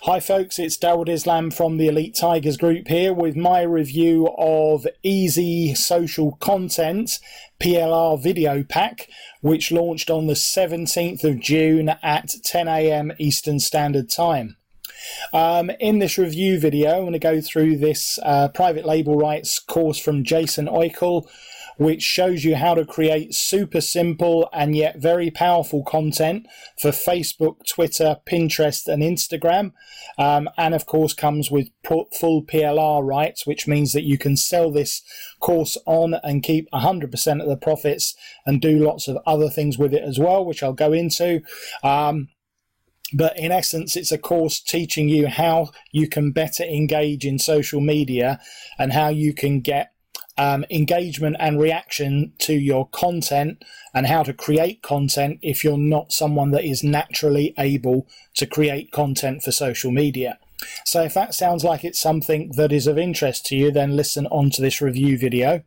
Hi folks, it's Dawood Islam from the Elite Tigers Group here with my review of Easy Social Content PLR video pack, which launched on the 17th of June at 10 AM Eastern Standard Time. In this review video, I'm going to go through this private label rights course from Jason Oikel, which shows you how to create super simple and yet very powerful content for Facebook, Twitter, Pinterest and Instagram, and of course comes with full PLR rights, which means that you can sell this course on and keep 100% of the profits and do lots of other things with it as well, which I'll go into. But in essence, it's a course teaching you how you can better engage in social media and how you can get engagement and reaction to your content and how to create content if you're not someone that is naturally able to create content for social media. So if that sounds like it's something that is of interest to you, then listen on to this review video.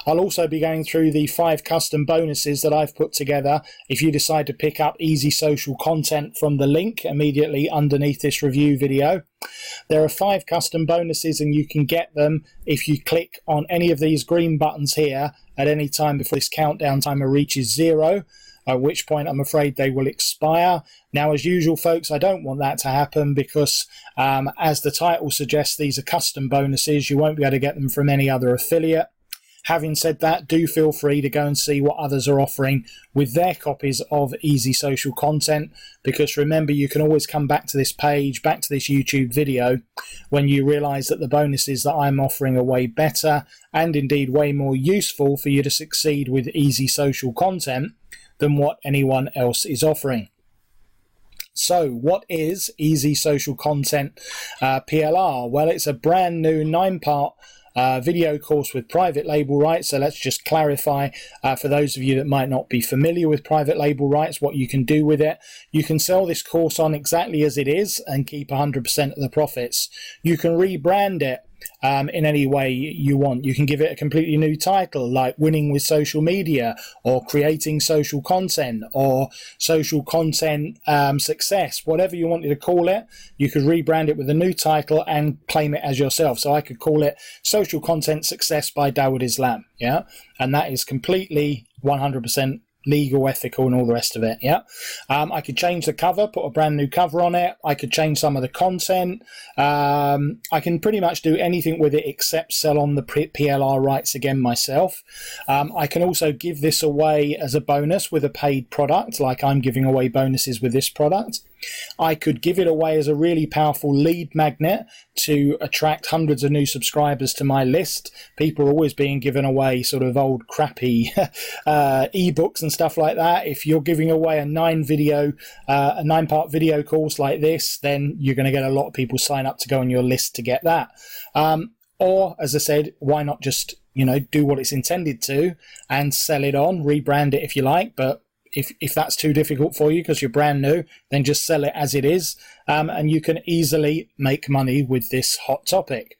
I'll also be going through the 5 custom bonuses that I've put together if you decide to pick up Easy Social Content from the link immediately underneath this review video. There are 5 custom bonuses and you can get them if you click on any of these green buttons here at any time before this countdown timer reaches 0. At which point I'm afraid they will expire. Now, as usual, folks, I don't want that to happen because, as the title suggests, these are custom bonuses. You won't be able to get them from any other affiliate. Having said that, do feel free to go and see what others are offering with their copies of Easy Social Content, because remember, you can always come back to this page, back to this YouTube video, when you realise that the bonuses that I'm offering are way better and indeed way more useful for you to succeed with Easy Social Content than what anyone else is offering. So what is Easy Social Content PLR? Well, it's a brand new 9-part video course with private label rights. So let's just clarify for those of you that might not be familiar with private label rights, what you can do with it. You can sell this course on exactly as it is and keep 100% of the profits. You can rebrand it in any way you want. You can give it a completely new title like Winning with Social Media or Creating Social Content or Social Content Success, whatever you wanted to call it. You could rebrand it with a new title and claim it as yourself. So I could call it Social Content Success by Dawood Islam, yeah, and that is completely 100% legal, ethical and all the rest of it. Yeah, I could change the cover, put a brand new cover on it. I could change some of the content. I can pretty much do anything with it except sell on the PLR rights again myself. I can also give this away as a bonus with a paid product, like I'm giving away bonuses with this product. I could give it away as a really powerful lead magnet to attract hundreds of new subscribers to my list. People are always being given away sort of old crappy ebooks and stuff like that. If you're giving away a 9-part video course like this, then you're going to get a lot of people sign up to go on your list to get that. Or, as I said, why not just, do what it's intended to and sell it on, rebrand it if you like, but if that's too difficult for you because you're brand new, then just sell it as it is, and you can easily make money with this hot topic.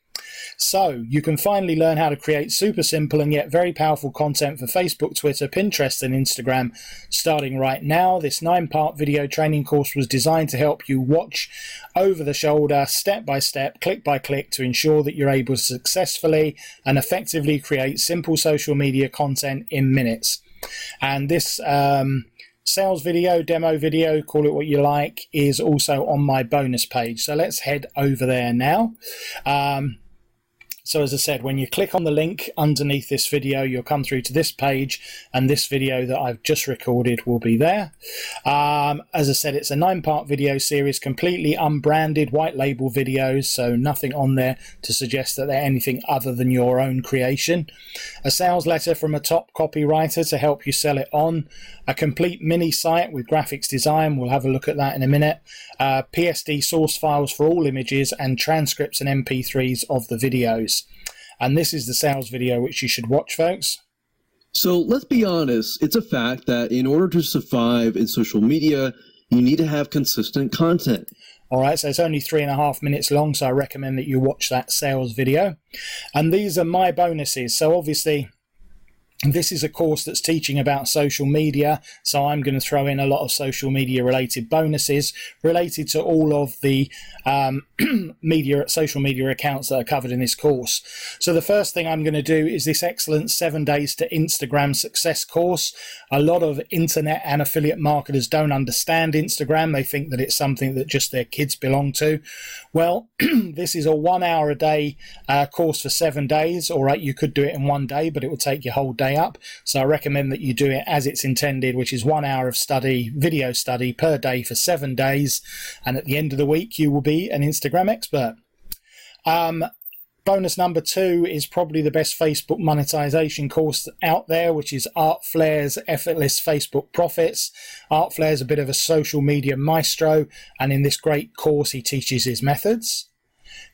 So you can finally learn how to create super simple and yet very powerful content for Facebook, Twitter, Pinterest and Instagram starting right now. This 9-part video training course was designed to help you watch over the shoulder, step by step, click by click, to ensure that you're able to successfully and effectively create simple social media content in minutes. And this sales video, demo video, call it what you like, is also on my bonus page. So let's head over there now. So as I said, when you click on the link underneath this video, you'll come through to this page and this video that I've just recorded will be there. As I said, it's a 9-part video series, completely unbranded white label videos, so nothing on there to suggest that they're anything other than your own creation. A sales letter from a top copywriter to help you sell it on. A complete mini site with graphics design, we'll have a look at that in a minute. PSD source files for all images and transcripts and MP3s of the videos. And this is the sales video which you should watch, folks. So let's be honest, it's a fact that in order to survive in social media, you need to have consistent content. All right, so it's only 3.5 minutes long, so I recommend that you watch that sales video. And these are my bonuses. So obviously, This is a course that's teaching about social media, so I'm going to throw in a lot of social media related bonuses related to all of the social media accounts that are covered in this course. So the first thing I'm going to do is this excellent 7 days to Instagram success course. A lot of internet and affiliate marketers don't understand Instagram. They think that it's something that just their kids belong to. Well, this is a 1 hour a day course for 7 days. All right, you could do it in one day, but it would take your whole day up. So I recommend that you do it as it's intended, which is 1 hour of study, video study per day for 7 days. And at the end of the week, you will be an Instagram expert. Bonus number 2 is probably the best Facebook monetization course out there, which is Art Flair's Effortless Facebook Profits. Art Flair's a bit of a social media maestro, and in this great course, he teaches his methods.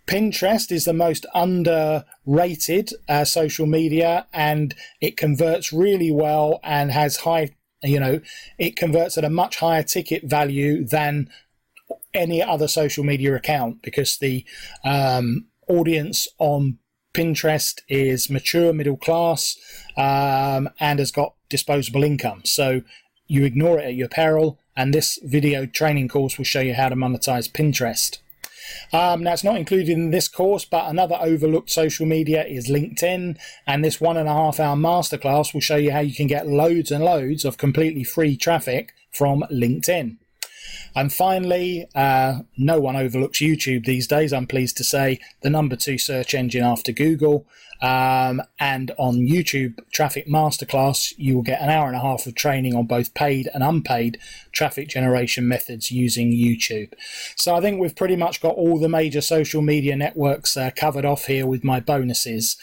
Pinterest is the most underrated social media, and it converts really well and has it converts at a much higher ticket value than any other social media account, because the audience on Pinterest is mature, middle class, and has got disposable income. So you ignore it at your peril, and this video training course will show you how to monetize Pinterest. Now, it's not included in this course, but another overlooked social media is LinkedIn, and this 1.5 hour masterclass will show you how you can get loads and loads of completely free traffic from LinkedIn. And finally, no one overlooks YouTube these days, I'm pleased to say, the number 2 search engine after Google. And on YouTube Traffic Masterclass, you will get 1.5 hours of training on both paid and unpaid traffic generation methods using YouTube. So I think we've pretty much got all the major social media networks covered off here with my bonuses,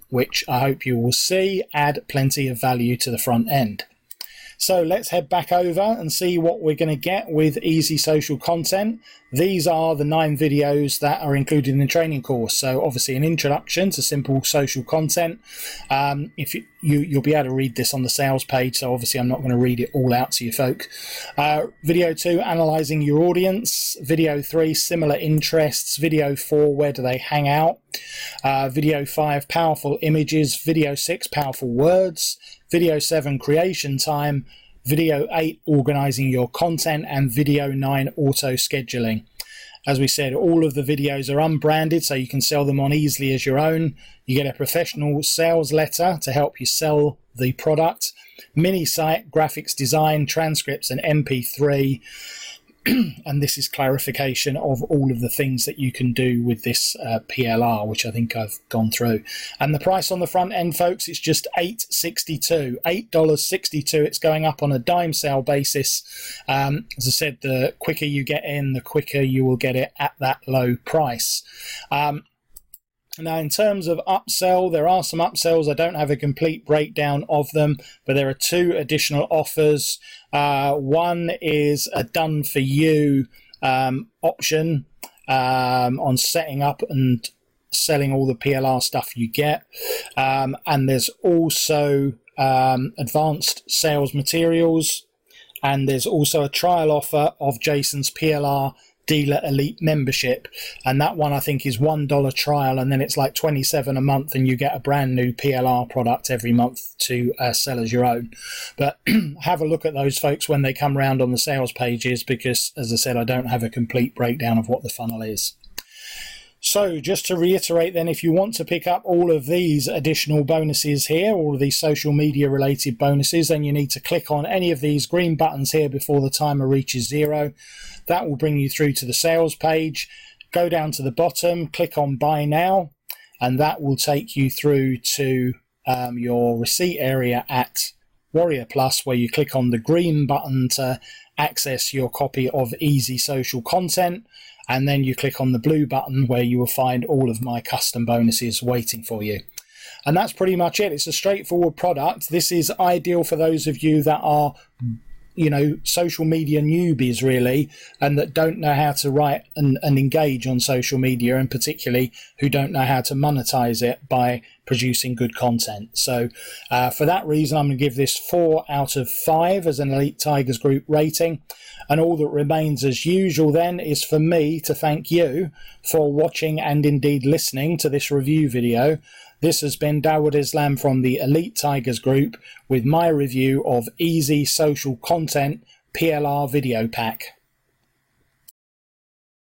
which I hope you will see add plenty of value to the front end. So let's head back over and see what we're going to get with Easy Social Content. These are the 9 videos that are included in the training course. So obviously an introduction to simple social content. If you'll be able to read this on the sales page, so obviously I'm not going to read it all out to you folk. Video 2, analysing your audience. Video 3, similar interests. Video 4, where do they hang out? Video 5, powerful images. Video 6, powerful words. Video 7, creation time. Video 8, organising your content. And video 9, auto scheduling. As we said, all of the videos are unbranded, so you can sell them on easily as your own. You get a professional sales letter to help you sell the product. Mini site, graphics design, transcripts, and MP3. And this is clarification of all of the things that you can do with this PLR, which I think I've gone through. And the price on the front end, folks, it's just $8.62. $8.62. It's going up on a dime sale basis. As I said, the quicker you get in, the quicker you will get it at that low price. Now, in terms of upsell, there are some upsells. I don't have a complete breakdown of them, but there are 2 additional offers. One is a done for you option on setting up and selling all the PLR stuff you get. And there's also advanced sales materials. And there's also a trial offer of Jason's PLR Dealer Elite membership, and that one I think is $1 trial, and then it's like $27 a month, and you get a brand new PLR product every month to sell as your own. But have a look at those, folks, when they come round on the sales pages, because as I said, I don't have a complete breakdown of what the funnel is. So just to reiterate then, if you want to pick up all of these additional bonuses here, all of these social media related bonuses, then you need to click on any of these green buttons here before the timer reaches 0. That will bring you through to the sales page. Go down to the bottom, click on buy now, and that will take you through to your receipt area at Warrior Plus, where you click on the green button to access your copy of Easy Social Content. And then you click on the blue button where you will find all of my custom bonuses waiting for you. And that's pretty much it. It's a straightforward product. This is ideal for those of you that are, social media newbies really, and that don't know how to write and engage on social media, and particularly who don't know how to monetize it by producing good content. So for that reason, I'm going to give this 4 out of 5 as an Elite Tigers Group rating. And all that remains as usual then is for me to thank you for watching and indeed listening to this review video. This has been Dawood Islam from the Elite Tigers Group with my review of Easy Social Content PLR Video Pack.